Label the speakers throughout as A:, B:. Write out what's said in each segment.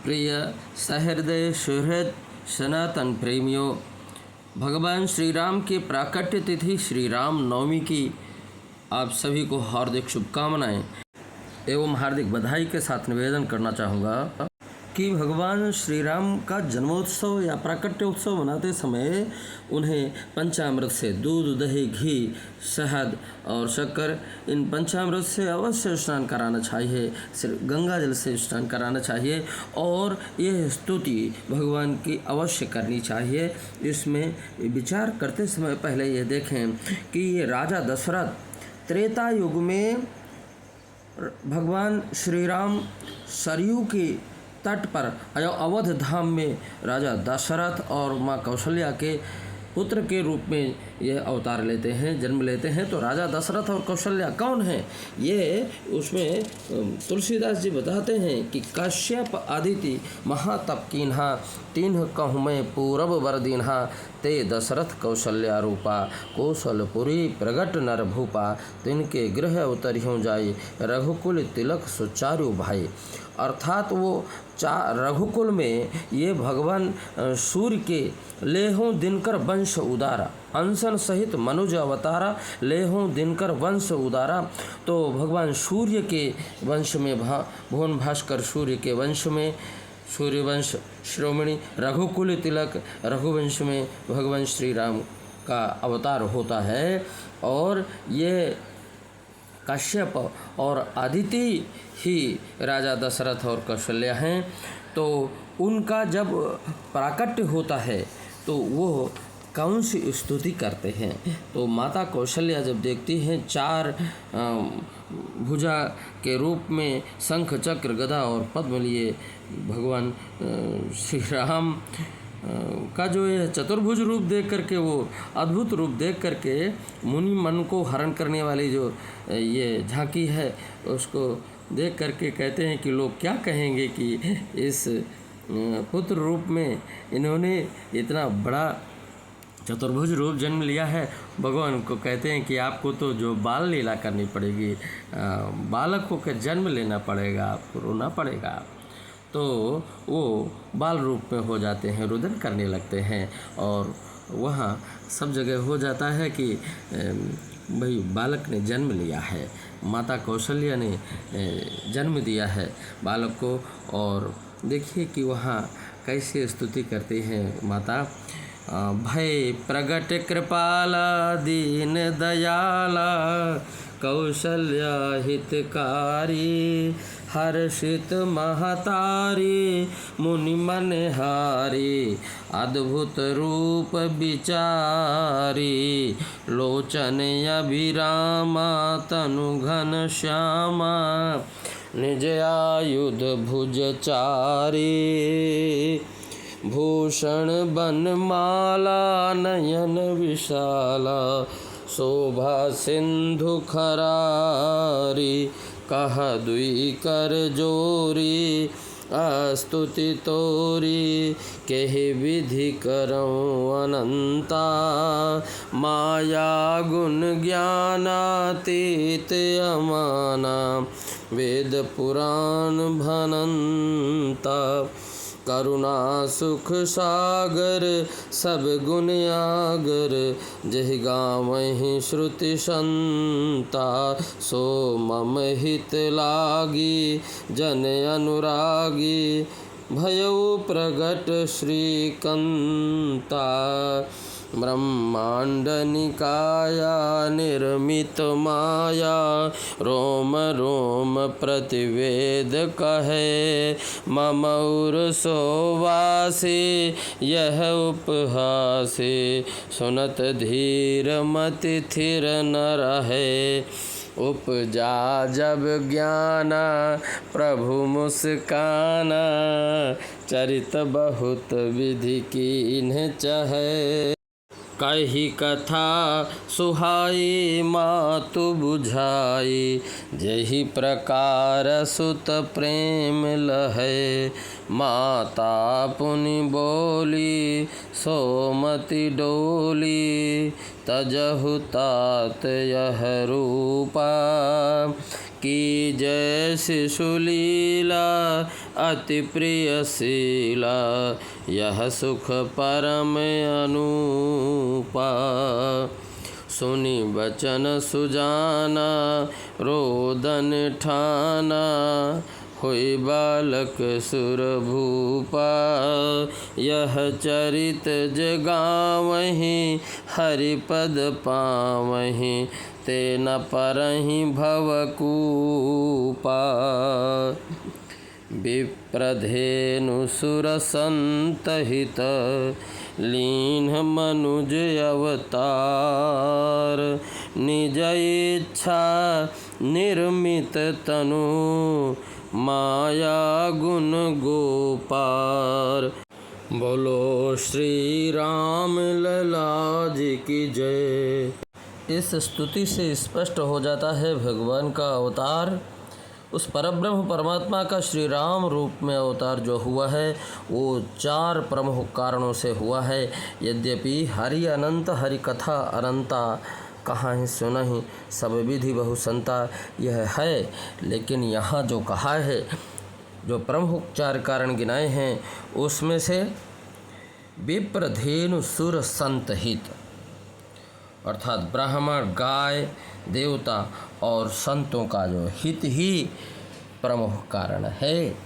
A: प्रिय सहृदय सुहृद सनातन प्रेमियों, भगवान श्री राम की प्राकट्य तिथि श्री राम नवमी की आप सभी को हार्दिक शुभकामनाएं एवं हार्दिक बधाई के साथ निवेदन करना चाहूँगा कि भगवान श्री राम का जन्मोत्सव या प्राकट्य उत्सव मनाते समय उन्हें पंचामृत से दूध, दही, घी, शहद और शक्कर, इन पंचामृत से अवश्य स्नान कराना चाहिए। गंगा जल से स्नान कराना चाहिए और यह स्तुति भगवान की अवश्य करनी चाहिए। इसमें विचार करते समय पहले ये देखें कि ये राजा दशरथ त्रेता युग में भगवान श्री राम सरयू की तट पर अवध धाम में राजा दशरथ और माँ कौशल्या के पुत्र के रूप में यह अवतार लेते हैं, जन्म लेते हैं। तो राजा दशरथ और कौशल्या कौन हैं? ये उसमें तुलसीदास जी बताते हैं कि कश्यप आदिति महातप कीन्हा, तीन्ह कहूँ मैं पूरब वर दीन्हा, ते दशरथ कौशल्या रूपा, कौशलपुरी प्रगट नर भूपा, तिनके गृह उतरियों जाई, रघुकुल तिलक सुचारु भाई। अर्थात वो रघुकुल में ये भगवान सूर्य के लेहों दिनकर वंश उदारा, अंसन सहित मनुज अवतारा, लेहों दिनकर वंश उदारा। तो भगवान सूर्य के वंश में भुवन भास्कर सूर्य के वंश में सूर्यवंश श्रोमणी, रघुकुल तिलक रघुवंश में भगवान श्री राम का अवतार होता है। और ये कश्यप और आदिति ही राजा दशरथ और कौशल्या हैं। तो उनका जब प्राकट्य होता है तो वो कौन सी स्तुति करते हैं? तो माता कौशल्या जब देखती हैं चार भुजा के रूप में शंख, चक्र, गदा और पद्म लिए भगवान श्री राम का जो ये चतुर्भुज रूप देख करके, वो अद्भुत रूप देख करके मुनि मन को हरण करने वाली जो ये झांकी है, उसको देख करके कहते हैं कि लोग क्या कहेंगे कि इस पुत्र रूप में इन्होंने इतना बड़ा चतुर्भुज रूप जन्म लिया है। भगवान को कहते हैं कि आपको तो जो बाल लीला करनी पड़ेगी, बालक होकर जन्म लेना पड़ेगा, आपको रोना पड़ेगा। तो वो बाल रूप में हो जाते हैं, रुदन करने लगते हैं और वहाँ सब जगह हो जाता है कि भाई बालक ने जन्म लिया है, माता कौशल्या ने जन्म दिया है बालक को। और देखिए कि वहाँ कैसे स्तुति करती हैं माता। भय प्रगट कृपाला दीन दयाला, कौशल्या हितकारी, हर्षित महतारी, मुनि मनहारी, अद्भुत रूप विचारी, लोचन अभिरामा, तनु घन श्यामा, निज आयुध भुज चारी, भूषण बनमाला, नयन विशाला, शोभा सिंधु खरारी, कह दुई कर जोरी, स्तुति तोरी, केहि विधि करऊँ अनंता, माया गुण ज्ञानातीत अमाना, वेद पुराण भनंता, करुणा सुख सागर, सब गुण आगर, जहि गावहि श्रुति संता, सो मम हित लागी, जन अनुरागी, भयउ प्रगट श्रीकंता, ब्रह्मांड निकाया निर्मित माया, रोम रोम प्रतिवेद कहे, ममौर सोवासे यह उपहासे, सुनत धीर मति थिर न रहे, उपजा जब ज्ञाना प्रभु मुस्काना, चरित बहुत विधि कीन्ह चहे, कही कथा सुहाई मातु बुझाई, जही प्रकार सुत प्रेम लहै, माता पुनि बोली सोमति डोली, तजहु तात यह रूपा, की जैसे सुलीला अति प्रियशीला यह सुख परम अनूपा। सुनि बचन सुजाना रोदन ठाना होई बालक सुर भूपा। यह चरित जगावहीं हरिपद पावहीं ते न परहीं भवकूपा। विप्रधेनु सुर संतहित लीन मनुज अवतार। निज इच्छा निर्मित तनु माया गुण गोपार। बोलो श्री राम लला जी की जय। इस स्तुति से स्पष्ट हो जाता है भगवान का अवतार उस परब्रह्म परमात्मा का श्री राम रूप में अवतार जो हुआ है वो 4 प्रमुख कारणों से हुआ है। यद्यपि हरि अनंत हरि कथा अनंता कहाँ ही सुनहि सब विधि बहु संता यह है, लेकिन यहाँ जो कहा है जो प्रमुख 4 कारण गिनाए हैं उसमें से विप्रधेनु सुर संत हित अर्थात ब्राह्मण गाय देवता और संतों का जो हित ही प्रमुख कारण है।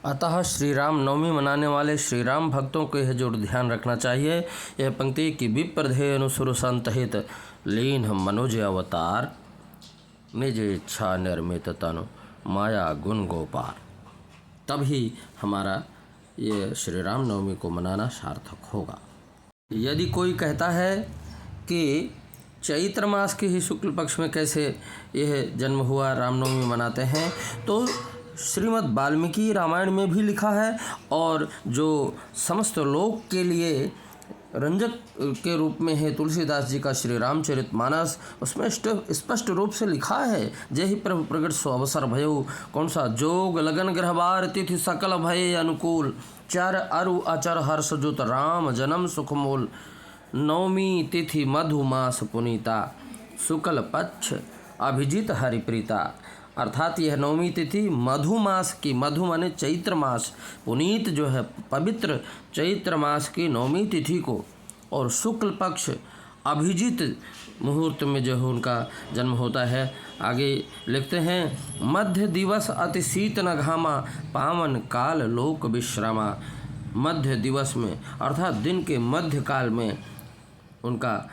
A: अतः श्री राम नवमी मनाने वाले श्री राम भक्तों को यह जरूर ध्यान रखना चाहिए। यह पंक्ति कि विप्रधेनु सुर संत हित लीन मनुज अवतार निज इच्छा निर्मित तनु माया गुण गोपार, तभी हमारा ये श्री राम नवमी को मनाना सार्थक होगा। यदि कोई कहता है कि चैत्र मास के ही शुक्ल पक्ष में कैसे यह जन्म हुआ रामनवमी मनाते हैं, तो श्रीमद् वाल्मीकि रामायण में भी लिखा है और जो समस्त लोक के लिए रंजक के रूप में है तुलसीदास जी का श्री रामचरितमानस, उसमें स्पष्ट रूप से लिखा है जय ही प्रभु प्रगट सो अवसर भयो। कौन सा? जोग लगन ग्रहवार तिथि सकल भय अनुकूल, चर अरु अचर हर्ष जुत राम जन्म सुखमूल। नवमी तिथि मधुमास पुनीता शुक्ल पक्ष अभिजित हरिप्रीता। अर्थात यह नवमी तिथि मधुमास की, मधु माने चैत्र मास, पुनीत जो है पवित्र चैत्र मास की नवमी तिथि को और शुक्ल पक्ष अभिजित मुहूर्त में जो है उनका जन्म होता है। आगे लिखते हैं मध्य दिवस अति शीत न घामा पावन काल लोक विश्रामा। मध्य दिवस में अर्थात दिन के मध्य काल में उनका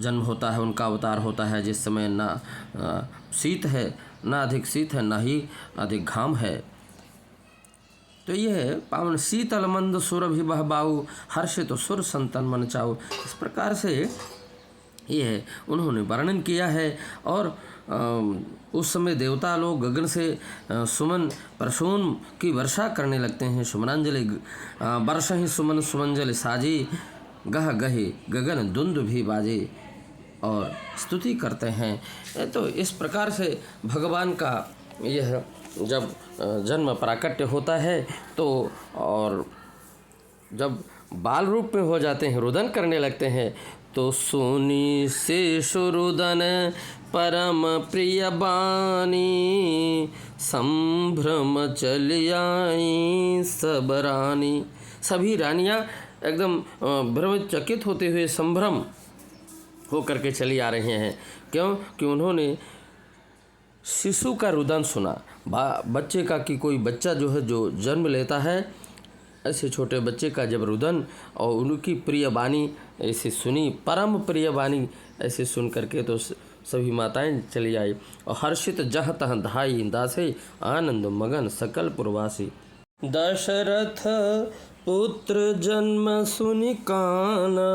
A: जन्म होता है, उनका अवतार होता है, जिस समय ना शीत है, ना अधिक शीत है, ना ही अधिक घाम है। तो यह पावन शीतल मंद सुर भी बह बाऊ हर्षित सुर संतन मन चाऊ। इस प्रकार से यह उन्होंने वर्णन किया है। और उस समय देवता लोग गगन से सुमन प्रसून की वर्षा करने लगते हैं। सुमनांजलि वर्षा ही सुमन सुमंजलि साजी गह गहे गगन दुंद भी बाजे और स्तुति करते हैं। तो इस प्रकार से भगवान का यह जब जन्म प्राकट्य होता है तो और जब बाल रूप में हो जाते हैं, रुदन करने लगते हैं, तो सुनी शेषु रुदन परम प्रिय बानी संभ्रम चली आई सब रानी। सभी रानियाँ एकदम भ्रमचकित होते हुए संभ्रम होकर के चली आ रही हैं। क्यों? कि उन्होंने शिशु का रुदन सुना, बच्चे का, कि कोई बच्चा जो है जो जन्म लेता है, ऐसे छोटे बच्चे का जब रुदन और उनकी प्रिय वाणी ऐसे सुनी, परम प्रिय वाणी ऐसे सुन करके तो सभी माताएं चली आई। और हर्षित जह तह धाई दासे आनंद मगन सकल पुरवासी। दशरथ पुत्र जन्म सुनि काना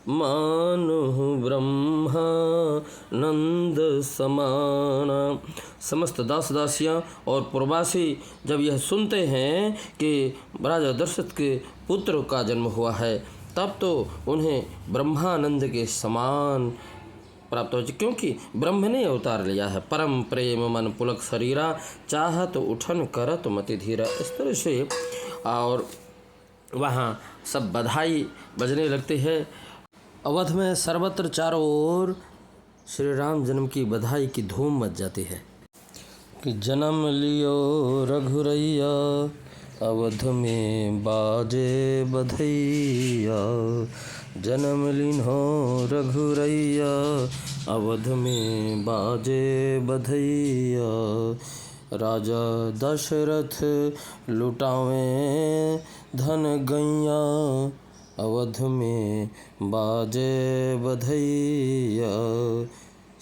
A: मानु ब्रह्मा नंद समाना। समस्त दास दासियाँ और पुरवासी जब यह सुनते हैं कि राजा दशरथ के पुत्र का जन्म हुआ है, तब तो उन्हें ब्रह्मानंद के समान प्राप्त हो, क्योंकि ब्रह्म ने अवतार लिया है। परम प्रेम मन पुलक शरीरा चाहत उठन करत मति धीरा। इस तरह से और वहाँ सब बधाई बजने लगते हैं। अवध में सर्वत्र चारों ओर श्री राम जन्म की बधाई की धूम मच जाती है कि जन्म लियो रघुरैया, अवध में बाजे बधैया। जन्म लिन्हो रघुरैया, अवध में बाजे बधैया। राजा दशरथ लुटावें धन गैया, अवध में बाजे बधैया।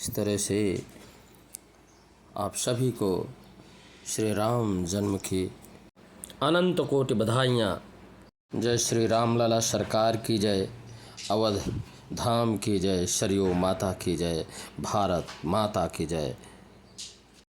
A: इस तरह से आप सभी को श्री राम जन्म की अनंत कोटि बधाइयाँ। जय श्री राम लला सरकार की जय, अवध धाम की जय, सरयू माता की जय, भारत माता की जय।